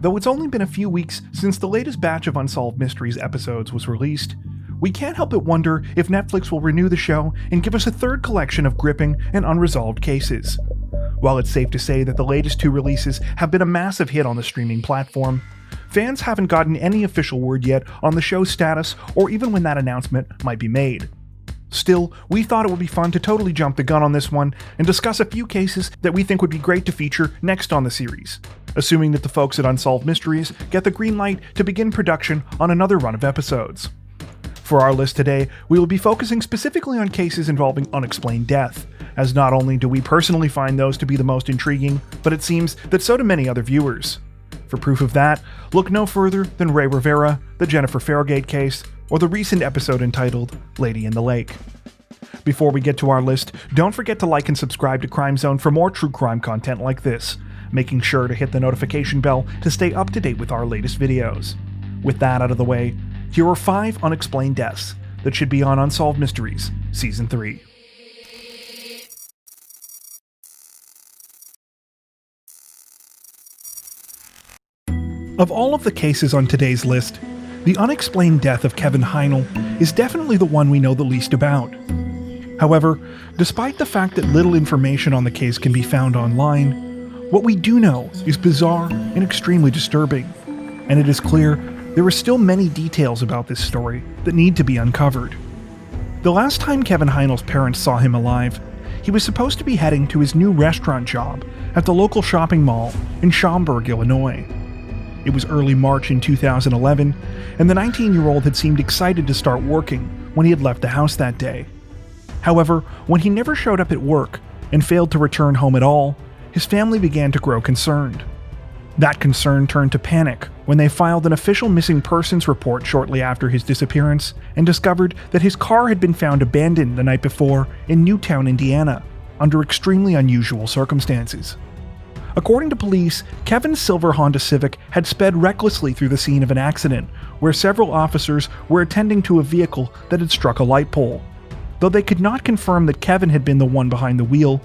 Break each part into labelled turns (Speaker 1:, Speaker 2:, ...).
Speaker 1: Though it's only been a few weeks since the latest batch of Unsolved Mysteries episodes was released, we can't help but wonder if Netflix will renew the show and give us a third collection of gripping and unresolved cases. While it's safe to say that the latest two releases have been a massive hit on the streaming platform, fans haven't gotten any official word yet on the show's status or even when that announcement might be made. Still, we thought it would be fun to totally jump the gun on this one and discuss a few cases that we think would be great to feature next on the series, assuming that the folks at Unsolved Mysteries get the green light to begin production on another run of episodes. For our list today, we will be focusing specifically on cases involving unexplained death, as not only do we personally find those to be the most intriguing, but it seems that so do many other viewers. For proof of that, look no further than Rey Rivera, the Jennifer Fairgate Case, or the recent episode entitled Lady in the Lake. Before we get to our list, don't forget to like and subscribe to Crime Zone for more true crime content like this, making sure to hit the notification bell to stay up to date with our latest videos. With that out of the way, here are 5 unexplained deaths that should be on Unsolved Mysteries Season 3. Of all of the cases on today's list, the unexplained death of Kevin Heinle is definitely the one we know the least about. However, despite the fact that little information on the case can be found online, what we do know is bizarre and extremely disturbing, and it is clear there are still many details about this story that need to be uncovered. The last time Kevin Heinle's parents saw him alive, he was supposed to be heading to his new restaurant job at the local shopping mall in Schaumburg, Illinois. It was early March in 2011, and the 19-year-old had seemed excited to start working when he had left the house that day. However, when he never showed up at work and failed to return home at all, his family began to grow concerned. That concern turned to panic when they filed an official missing persons report shortly after his disappearance and discovered that his car had been found abandoned the night before in Newtown, Indiana, under extremely unusual circumstances. According to police, Kevin's silver Honda Civic had sped recklessly through the scene of an accident where several officers were attending to a vehicle that had struck a light pole. Though they could not confirm that Kevin had been the one behind the wheel,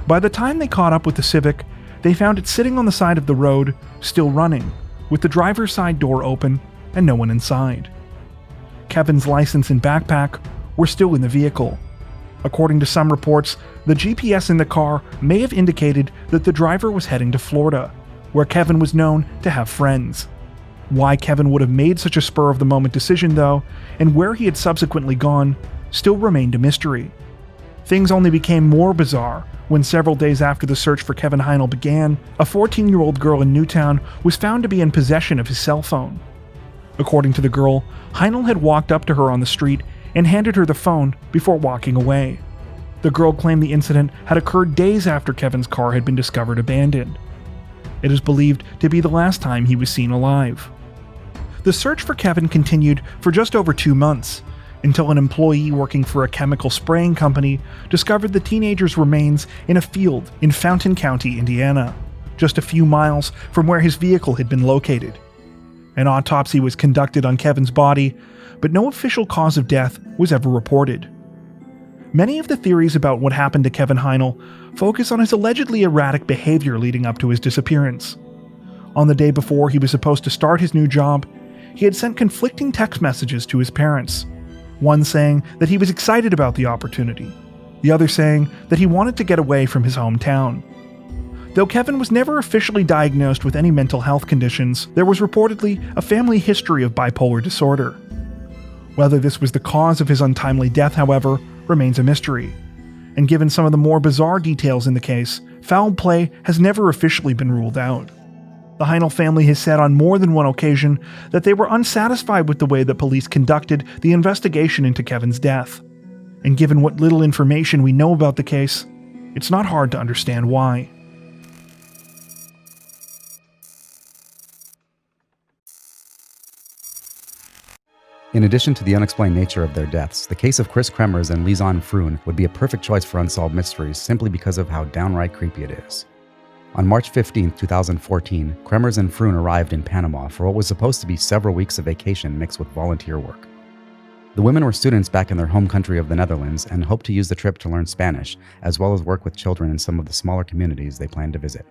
Speaker 1: by the time they caught up with the Civic, they found it sitting on the side of the road, still running, with the driver's side door open and no one inside. Kevin's license and backpack were still in the vehicle. According to some reports, the GPS in the car may have indicated that the driver was heading to Florida, where Kevin was known to have friends. Why Kevin would have made such a spur-of-the-moment decision, though, and where he had subsequently gone, still remained a mystery. Things only became more bizarre when several days after the search for Kevin Heinle began, a 14-year-old girl in Newtown was found to be in possession of his cell phone. According to the girl, Heinle had walked up to her on the street and handed her the phone before walking away. The girl claimed the incident had occurred days after Kevin's car had been discovered abandoned. It is believed to be the last time he was seen alive. The search for Kevin continued for just over 2 months, until an employee working for a chemical spraying company discovered the teenager's remains in a field in Fountain County, Indiana, just a few miles from where his vehicle had been located. An autopsy was conducted on Kevin's body, but no official cause of death was ever reported. Many of the theories about what happened to Kevin Heinle focus on his allegedly erratic behavior leading up to his disappearance. On the day before he was supposed to start his new job, he had sent conflicting text messages to his parents, one saying that he was excited about the opportunity, the other saying that he wanted to get away from his hometown. Though Kevin was never officially diagnosed with any mental health conditions, there was reportedly a family history of bipolar disorder. Whether this was the cause of his untimely death, however, remains a mystery. And given some of the more bizarre details in the case, foul play has never officially been ruled out. The Heinle family has said on more than one occasion that they were unsatisfied with the way that police conducted the investigation into Kevin's death. And given what little information we know about the case, it's not hard to understand why.
Speaker 2: In addition to the unexplained nature of their deaths, the case of Chris Kremers and Lisanne Froon would be a perfect choice for Unsolved Mysteries simply because of how downright creepy it is. On March 15, 2014, Kremers and Froon arrived in Panama for what was supposed to be several weeks of vacation mixed with volunteer work. The women were students back in their home country of the Netherlands and hoped to use the trip to learn Spanish, as well as work with children in some of the smaller communities they planned to visit.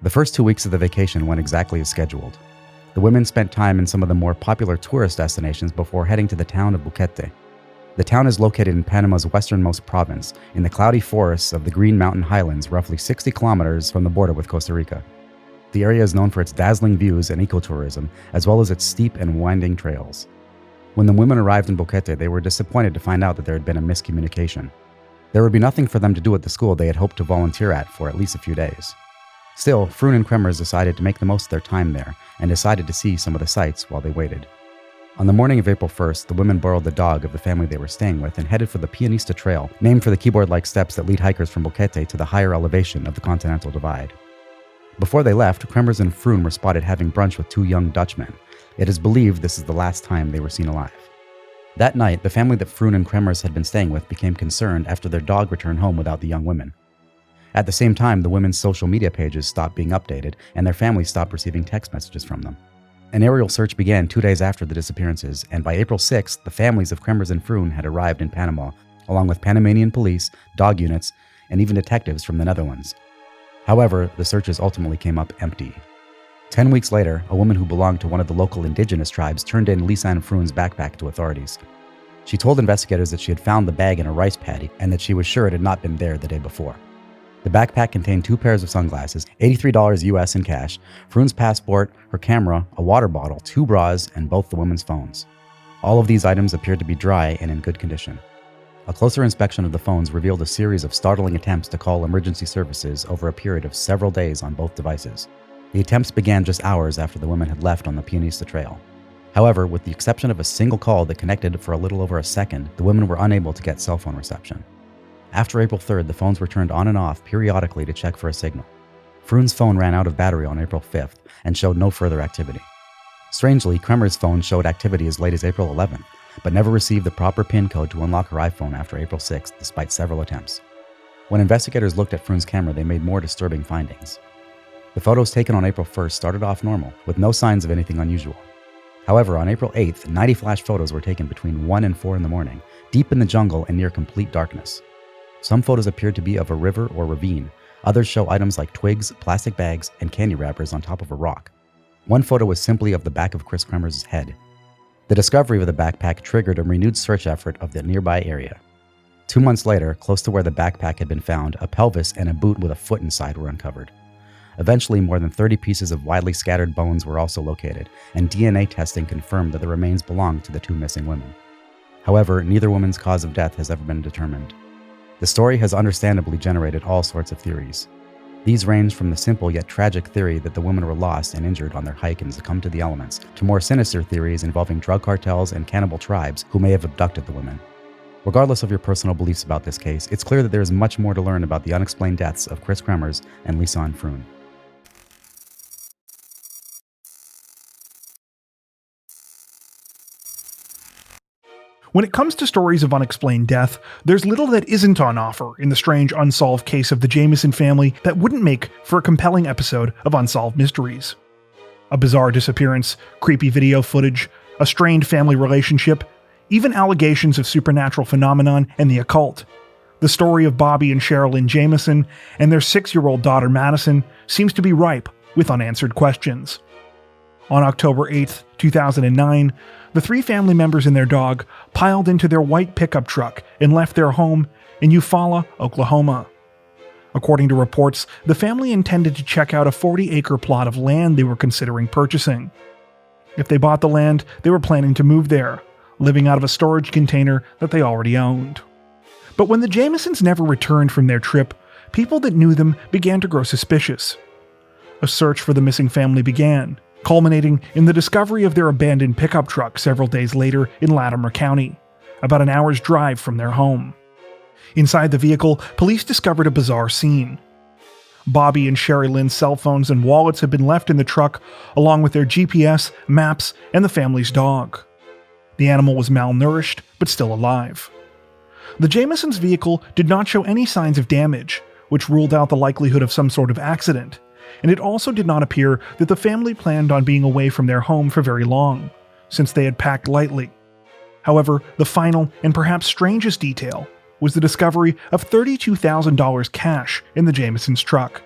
Speaker 2: The first 2 weeks of the vacation went exactly as scheduled. The women spent time in some of the more popular tourist destinations before heading to the town of Boquete. The town is located in Panama's westernmost province, in the cloudy forests of the Green Mountain Highlands, roughly 60 kilometers from the border with Costa Rica. The area is known for its dazzling views and ecotourism, as well as its steep and winding trails. When the women arrived in Boquete, they were disappointed to find out that there had been a miscommunication. There would be nothing for them to do at the school they had hoped to volunteer at for at least a few days. Still, Froon and Kremers decided to make the most of their time there and decided to see some of the sights while they waited. On the morning of April 1st, the women borrowed the dog of the family they were staying with and headed for the Pianista Trail, named for the keyboard-like steps that lead hikers from Boquete to the higher elevation of the Continental Divide. Before they left, Kremers and Froon were spotted having brunch with 2 young Dutchmen. It is believed this is the last time they were seen alive. That night, the family that Froon and Kremers had been staying with became concerned after their dog returned home without the young women. At the same time, the women's social media pages stopped being updated, and their families stopped receiving text messages from them. An aerial search began 2 days after the disappearances, and by April 6th, the families of Kremers and Froon had arrived in Panama, along with Panamanian police, dog units, and even detectives from the Netherlands. However, the searches ultimately came up empty. 10 weeks later, a woman who belonged to one of the local indigenous tribes turned in Lisa and Froon's backpack to authorities. She told investigators that she had found the bag in a rice paddy and that she was sure it had not been there the day before. The backpack contained 2 pairs of sunglasses, $83 US in cash, Froon's passport, her camera, a water bottle, 2 bras, and both the women's phones. All of these items appeared to be dry and in good condition. A closer inspection of the phones revealed a series of startling attempts to call emergency services over a period of several days on both devices. The attempts began just hours after the women had left on the Pianista Trail. However, with the exception of a single call that connected for a little over a second, the women were unable to get cell phone reception. After April 3rd, the phones were turned on and off periodically to check for a signal. Froon's phone ran out of battery on April 5th and showed no further activity. Strangely, Kremers' phone showed activity as late as April 11th, but never received the proper PIN code to unlock her iPhone after April 6th, despite several attempts. When investigators looked at Froon's camera, they made more disturbing findings. The photos taken on April 1st started off normal, with no signs of anything unusual. However, on April 8th, 90 flash photos were taken between 1 and 4 in the morning, deep in the jungle and near complete darkness. Some photos appeared to be of a river or ravine. Others show items like twigs, plastic bags, and candy wrappers on top of a rock. One photo was simply of the back of Chris Kremers' head. The discovery of the backpack triggered a renewed search effort of the nearby area. 2 months later, close to where the backpack had been found, a pelvis and a boot with a foot inside were uncovered. Eventually, more than 30 pieces of widely scattered bones were also located, and DNA testing confirmed that the remains belonged to the 2 missing women. However, neither woman's cause of death has ever been determined. The story has understandably generated all sorts of theories. These range from the simple yet tragic theory that the women were lost and injured on their hike and succumbed to the elements, to more sinister theories involving drug cartels and cannibal tribes who may have abducted the women. Regardless of your personal beliefs about this case, it's clear that there is much more to learn about the unexplained deaths of Chris Kremers and Lisa and Froon.
Speaker 1: When it comes to stories of unexplained death, there's little that isn't on offer in the strange unsolved case of the Jameson family that wouldn't make for a compelling episode of Unsolved Mysteries. A bizarre disappearance, creepy video footage, a strained family relationship, even allegations of supernatural phenomenon and the occult. The story of Bobby and Sherilyn Jameson and their 6-year-old daughter Madison seems to be ripe with unanswered questions. On October 8, 2009, the 3 family members and their dog piled into their white pickup truck and left their home in Eufaula, Oklahoma. According to reports, the family intended to check out a 40-acre plot of land they were considering purchasing. If they bought the land, they were planning to move there, living out of a storage container that they already owned. But when the Jamesons never returned from their trip, people that knew them began to grow suspicious. A search for the missing family began, culminating in the discovery of their abandoned pickup truck several days later in Latimer County, about an hour's drive from their home. Inside the vehicle, police discovered a bizarre scene. Bobby and Sherilyn's cell phones and wallets had been left in the truck, along with their GPS, maps, and the family's dog. The animal was malnourished, but still alive. The Jamesons' vehicle did not show any signs of damage, which ruled out the likelihood of some sort of accident, and it also did not appear that the family planned on being away from their home for very long, since they had packed lightly. However, the final and perhaps strangest detail was the discovery of $32,000 cash in the Jamesons' truck.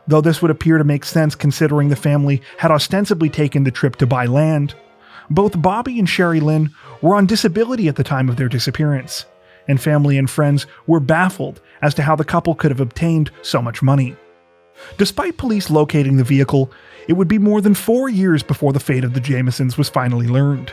Speaker 1: though this would appear to make sense considering the family had ostensibly taken the trip to buy land. Both Bobby and Sherry Lynn were on disability at the time of their disappearance, and family and friends were baffled as to how the couple could have obtained so much money. Despite police locating the vehicle, it would be more than 4 years before the fate of the Jamesons was finally learned.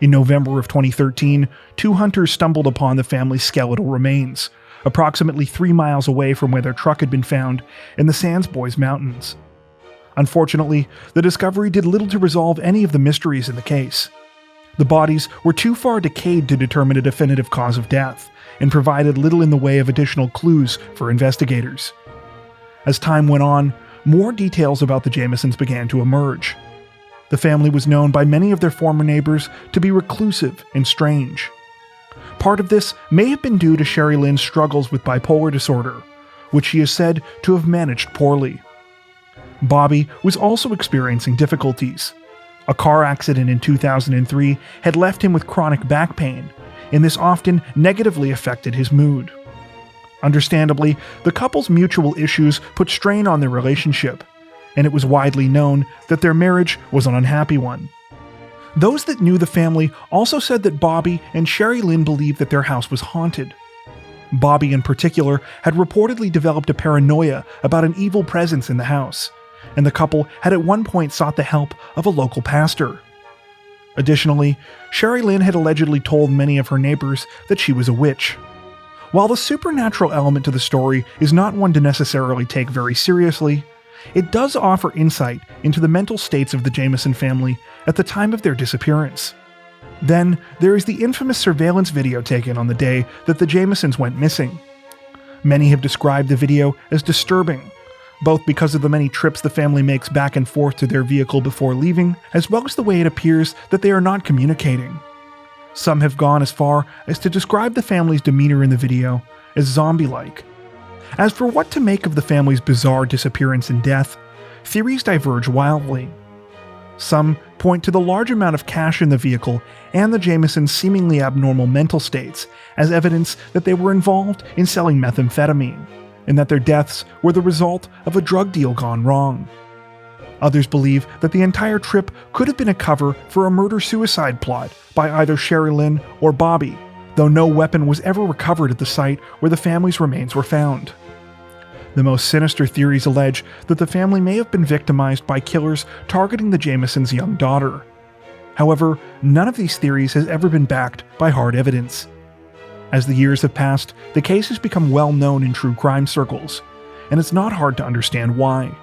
Speaker 1: In November of 2013, two hunters stumbled upon the family's skeletal remains, approximately 3 miles away from where their truck had been found in the Sands Boys Mountains. Unfortunately, the discovery did little to resolve any of the mysteries in the case. The bodies were too far decayed to determine a definitive cause of death, and provided little in the way of additional clues for investigators. As time went on, more details about the Jamesons began to emerge. The family was known by many of their former neighbors to be reclusive and strange. Part of this may have been due to Sherry Lynn's struggles with bipolar disorder, which she is said to have managed poorly. Bobby was also experiencing difficulties. A car accident in 2003 had left him with chronic back pain, and this often negatively affected his mood. Understandably, the couple's mutual issues put strain on their relationship, and it was widely known that their marriage was an unhappy one. Those that knew the family also said that Bobby and Sherry Lynn believed that their house was haunted. Bobby in particular had reportedly developed a paranoia about an evil presence in the house, and the couple had at one point sought the help of a local pastor. Additionally, Sherry Lynn had allegedly told many of her neighbors that she was a witch. While the supernatural element to the story is not one to necessarily take very seriously, it does offer insight into the mental states of the Jameson family at the time of their disappearance. Then, there is the infamous surveillance video taken on the day that the Jamesons went missing. Many have described the video as disturbing, both because of the many trips the family makes back and forth to their vehicle before leaving, as well as the way it appears that they are not communicating. Some have gone as far as to describe the family's demeanor in the video as zombie-like. As for what to make of the family's bizarre disappearance and death, theories diverge wildly. Some point to the large amount of cash in the vehicle and the Jamesons' seemingly abnormal mental states as evidence that they were involved in selling methamphetamine, and that their deaths were the result of a drug deal gone wrong. Others believe that the entire trip could have been a cover for a murder-suicide plot by either Sherry Lynn or Bobby, though no weapon was ever recovered at the site where the family's remains were found. The most sinister theories allege that the family may have been victimized by killers targeting the Jamesons' young daughter. However, none of these theories has ever been backed by hard evidence. As the years have passed, the case has become well known in true crime circles, and it's not hard to understand why.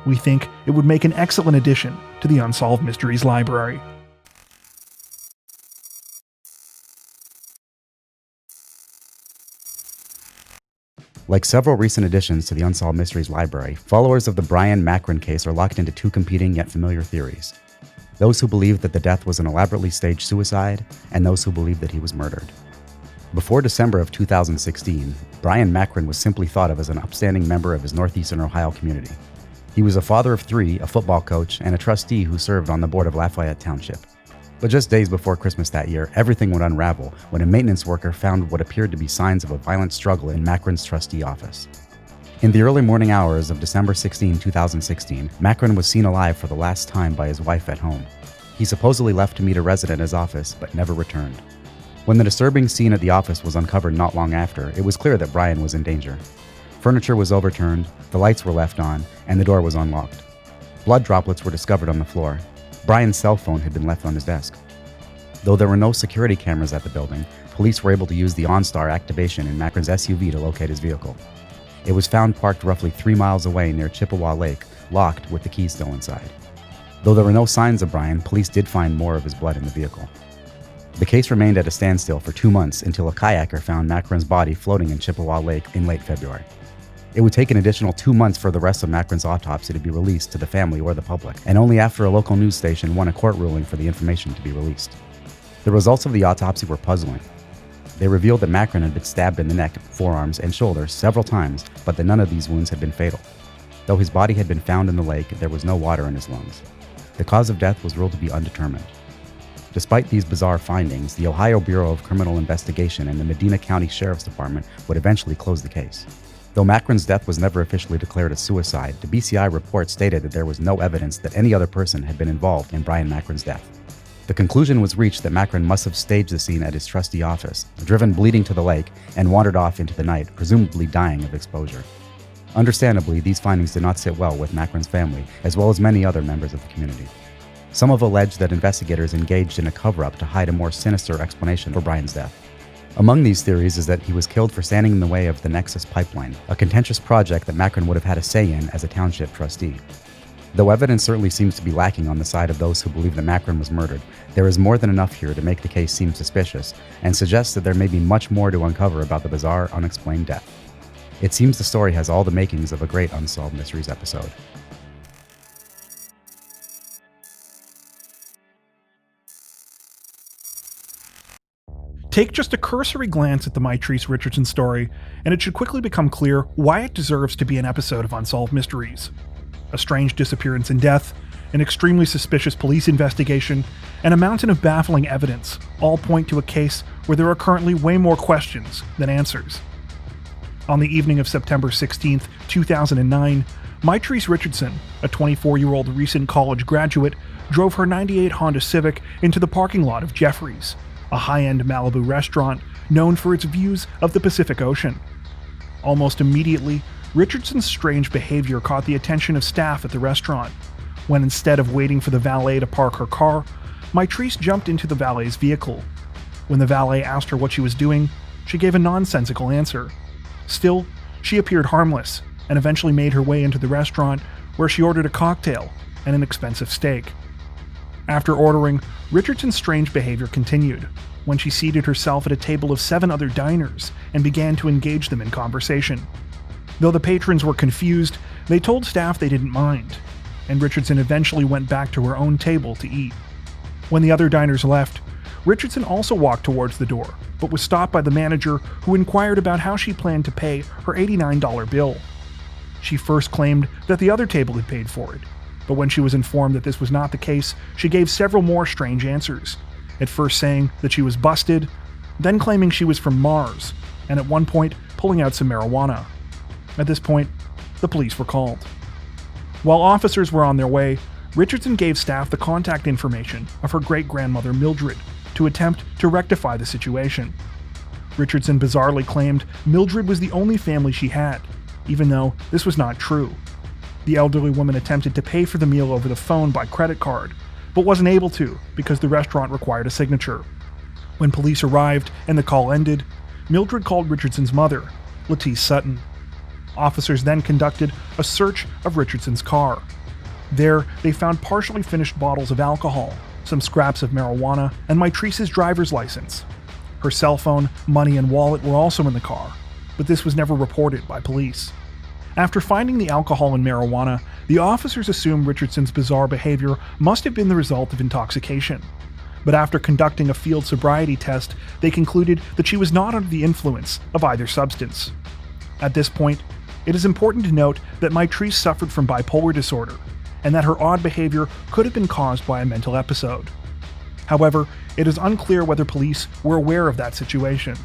Speaker 1: We think it would make an excellent addition to the Unsolved Mysteries library.
Speaker 2: Like several recent additions to the Unsolved Mysteries library, followers of the Brian Macron case are locked into two competing yet familiar theories. Those who believe that the death was an elaborately staged suicide, and those who believe that he was murdered. Before December of 2016, Brian Macron was simply thought of as an upstanding member of his northeastern Ohio community. He was a father of three, a football coach, and a trustee who served on the board of Lafayette Township. But just days before Christmas that year, everything would unravel when a maintenance worker found what appeared to be signs of a violent struggle in Macron's trustee office. In the early morning hours of December 16, 2016, Macron was seen alive for the last time by his wife at home. He supposedly left to meet a resident at his office, but never returned. When the disturbing scene at the office was uncovered not long after, it was clear that Brian was in danger. Furniture was overturned, the lights were left on, and the door was unlocked. Blood droplets were discovered on the floor. Brian's cell phone had been left on his desk. Though there were no security cameras at the building, police were able to use the OnStar activation in Macron's SUV to locate his vehicle. It was found parked roughly 3 miles away near Chippewa Lake, locked with the key still inside. Though there were no signs of Brian, police did find more of his blood in the vehicle. The case remained at a standstill for 2 months until a kayaker found Macron's body floating in Chippewa Lake in late February. It would take an additional 2 months for the rest of Macron's autopsy to be released to the family or the public, and only after a local news station won a court ruling for the information to be released. The results of the autopsy were puzzling. They revealed that Macron had been stabbed in the neck, forearms, and shoulders several times, but that none of these wounds had been fatal. Though his body had been found in the lake, there was no water in his lungs. The cause of death was ruled to be undetermined. Despite these bizarre findings, the Ohio Bureau of Criminal Investigation and the Medina County Sheriff's Department would eventually close the case. Though Macron's death was never officially declared a suicide, the BCI report stated that there was no evidence that any other person had been involved in Brian Macron's death. The conclusion was reached that Macron must have staged the scene at his trustee office, driven bleeding to the lake, and wandered off into the night, presumably dying of exposure. Understandably, these findings did not sit well with Macron's family, as well as many other members of the community. Some have alleged that investigators engaged in a cover-up to hide a more sinister explanation for Brian's death. Among these theories is that he was killed for standing in the way of the Nexus pipeline, a contentious project that Macron would have had a say in as a township trustee. Though evidence certainly seems to be lacking on the side of those who believe that Macron was murdered, there is more than enough here to make the case seem suspicious and suggests that there may be much more to uncover about the bizarre, unexplained death. It seems the story has all the makings of a great Unsolved Mysteries episode.
Speaker 1: Take just a cursory glance at the Mitrice Richardson story, and it should quickly become clear why it deserves to be an episode of Unsolved Mysteries. A strange disappearance and death, an extremely suspicious police investigation, and a mountain of baffling evidence all point to a case where there are currently way more questions than answers. On the evening of September 16, 2009, Mitrice Richardson, a 24-year-old recent college graduate, drove her '98 Honda Civic into the parking lot of Jeffrey's, a high-end Malibu restaurant known for its views of the Pacific Ocean. Almost immediately, Richardson's strange behavior caught the attention of staff at the restaurant, when instead of waiting for the valet to park her car, Mitrice jumped into the valet's vehicle. When the valet asked her what she was doing, she gave a nonsensical answer. Still, she appeared harmless, and eventually made her way into the restaurant, where she ordered a cocktail and an expensive steak. After ordering, Richardson's strange behavior continued, when she seated herself at a table of 7 other diners and began to engage them in conversation. Though the patrons were confused, they told staff they didn't mind, and Richardson eventually went back to her own table to eat. When the other diners left, Richardson also walked towards the door, but was stopped by the manager, who inquired about how she planned to pay her $89 bill. She first claimed that the other table had paid for it, but when she was informed that this was not the case, she gave several more strange answers, at first saying that she was busted, then claiming she was from Mars, and at one point pulling out some marijuana. At this point, the police were called. While officers were on their way, Richardson gave staff the contact information of her great-grandmother Mildred to attempt to rectify the situation. Richardson bizarrely claimed Mildred was the only family she had, even though this was not true. The elderly woman attempted to pay for the meal over the phone by credit card, but wasn't able to because the restaurant required a signature. When police arrived and the call ended, Mildred called Richardson's mother, Lettice Sutton. Officers then conducted a search of Richardson's car. There, they found partially finished bottles of alcohol, some scraps of marijuana, and Mitrice's driver's license. Her cell phone, money, and wallet were also in the car, but this was never reported by police. After finding the alcohol and marijuana, the officers assumed Richardson's bizarre behavior must have been the result of intoxication. But after conducting a field sobriety test, they concluded that she was not under the influence of either substance. At this point, it is important to note that Mitrice suffered from bipolar disorder, and that her odd behavior could have been caused by a mental episode. However, it is unclear whether police were aware of that situation.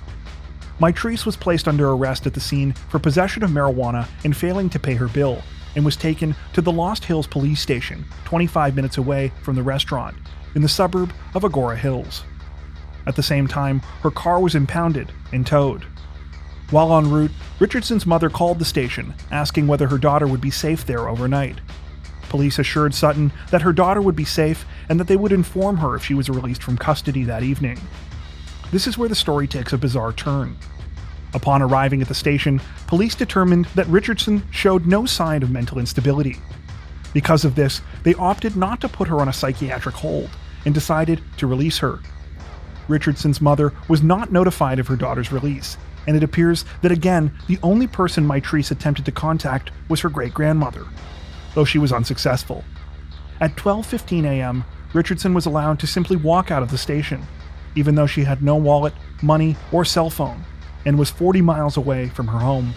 Speaker 1: Mitrice was placed under arrest at the scene for possession of marijuana and failing to pay her bill, and was taken to the Lost Hills police station, 25 minutes away from the restaurant, in the suburb of Agora Hills. At the same time, her car was impounded and towed. While en route, Richardson's mother called the station, asking whether her daughter would be safe there overnight. Police assured Sutton that her daughter would be safe and that they would inform her if she was released from custody that evening. This is where the story takes a bizarre turn. Upon arriving at the station, police determined that Richardson showed no sign of mental instability. Because of this, they opted not to put her on a psychiatric hold and decided to release her. Richardson's mother was not notified of her daughter's release, and it appears that again, the only person Mitrice attempted to contact was her great-grandmother, though she was unsuccessful. At 12:15 a.m., Richardson was allowed to simply walk out of the station, even though she had no wallet, money, or cell phone, and was 40 miles away from her home.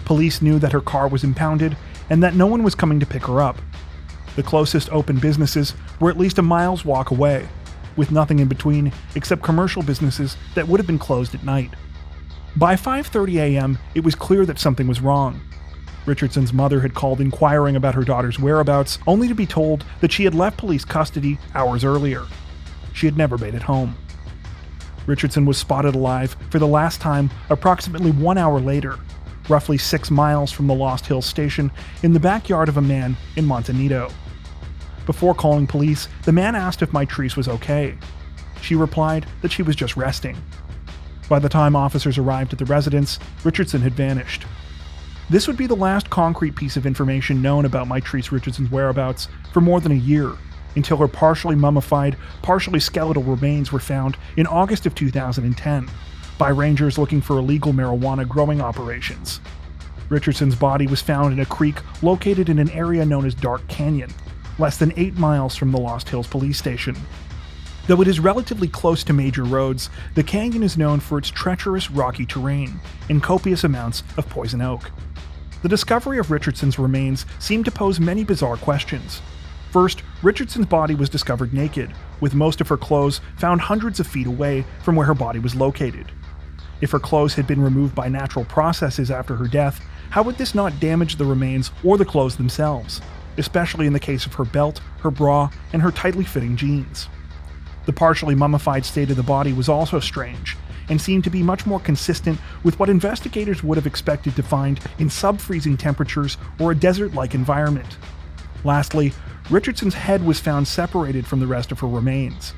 Speaker 1: Police knew that her car was impounded and that no one was coming to pick her up. The closest open businesses were at least a mile's walk away, with nothing in between except commercial businesses that would have been closed at night. By 5:30 a.m., it was clear that something was wrong. Richardson's mother had called inquiring about her daughter's whereabouts, only to be told that she had left police custody hours earlier. She had never made it home. Richardson was spotted alive for the last time approximately 1 hour later, roughly 6 miles from the Lost Hills station, in the backyard of a man in Montanito. Before calling police, the man asked if Mitrice was okay. She replied that she was just resting. By the time officers arrived at the residence, Richardson had vanished. This would be the last concrete piece of information known about Mitrice Richardson's whereabouts for more than a year, until her partially mummified, partially skeletal remains were found in August of 2010 by rangers looking for illegal marijuana growing operations. Richardson's body was found in a creek located in an area known as Dark Canyon, less than 8 miles from the Lost Hills police station. Though it is relatively close to major roads, the canyon is known for its treacherous rocky terrain and copious amounts of poison oak. The discovery of Richardson's remains seemed to pose many bizarre questions. First, Richardson's body was discovered naked, with most of her clothes found hundreds of feet away from where her body was located. If her clothes had been removed by natural processes after her death, how would this not damage the remains or the clothes themselves, especially in the case of her belt, her bra, and her tightly fitting jeans? The partially mummified state of the body was also strange, and seemed to be much more consistent with what investigators would have expected to find in sub-freezing temperatures or a desert-like environment. Lastly, Richardson's head was found separated from the rest of her remains.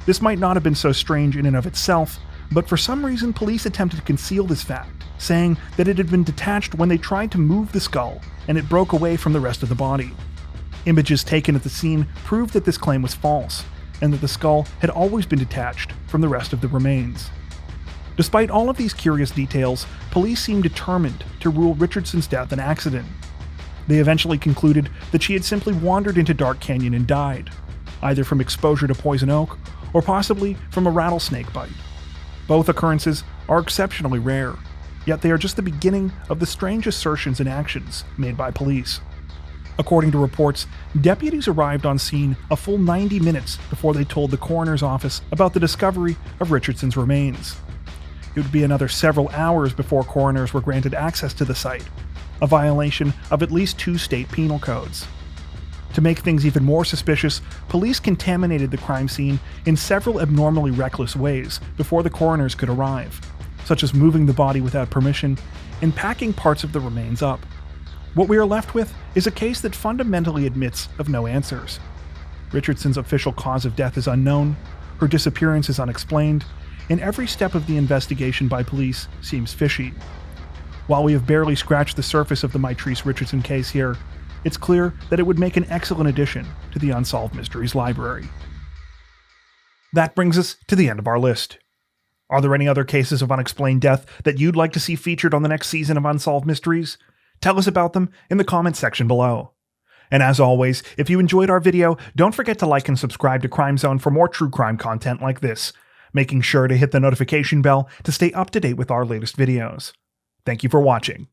Speaker 1: This might not have been so strange in and of itself, but for some reason police attempted to conceal this fact, saying that it had been detached when they tried to move the skull, and it broke away from the rest of the body. Images taken at the scene proved that this claim was false, and that the skull had always been detached from the rest of the remains. Despite all of these curious details, police seemed determined to rule Richardson's death an accident. They eventually concluded that she had simply wandered into Dark Canyon and died, either from exposure to poison oak or possibly from a rattlesnake bite. Both occurrences are exceptionally rare, yet they are just the beginning of the strange assertions and actions made by police. According to reports, deputies arrived on scene a full 90 minutes before they told the coroner's office about the discovery of Richardson's remains. It would be another several hours before coroners were granted access to the site, a violation of at least 2 state penal codes. To make things even more suspicious, police contaminated the crime scene in several abnormally reckless ways before the coroners could arrive, such as moving the body without permission and packing parts of the remains up. What we are left with is a case that fundamentally admits of no answers. Richardson's official cause of death is unknown, her disappearance is unexplained, and every step of the investigation by police seems fishy. While we have barely scratched the surface of the Mitrice Richardson case here, it's clear that it would make an excellent addition to the Unsolved Mysteries library. That brings us to the end of our list. Are there any other cases of unexplained death that you'd like to see featured on the next season of Unsolved Mysteries? Tell us about them in the comments section below. And as always, if you enjoyed our video, don't forget to like and subscribe to Crime Zone for more true crime content like this, making sure to hit the notification bell to stay up to date with our latest videos. Thank you for watching.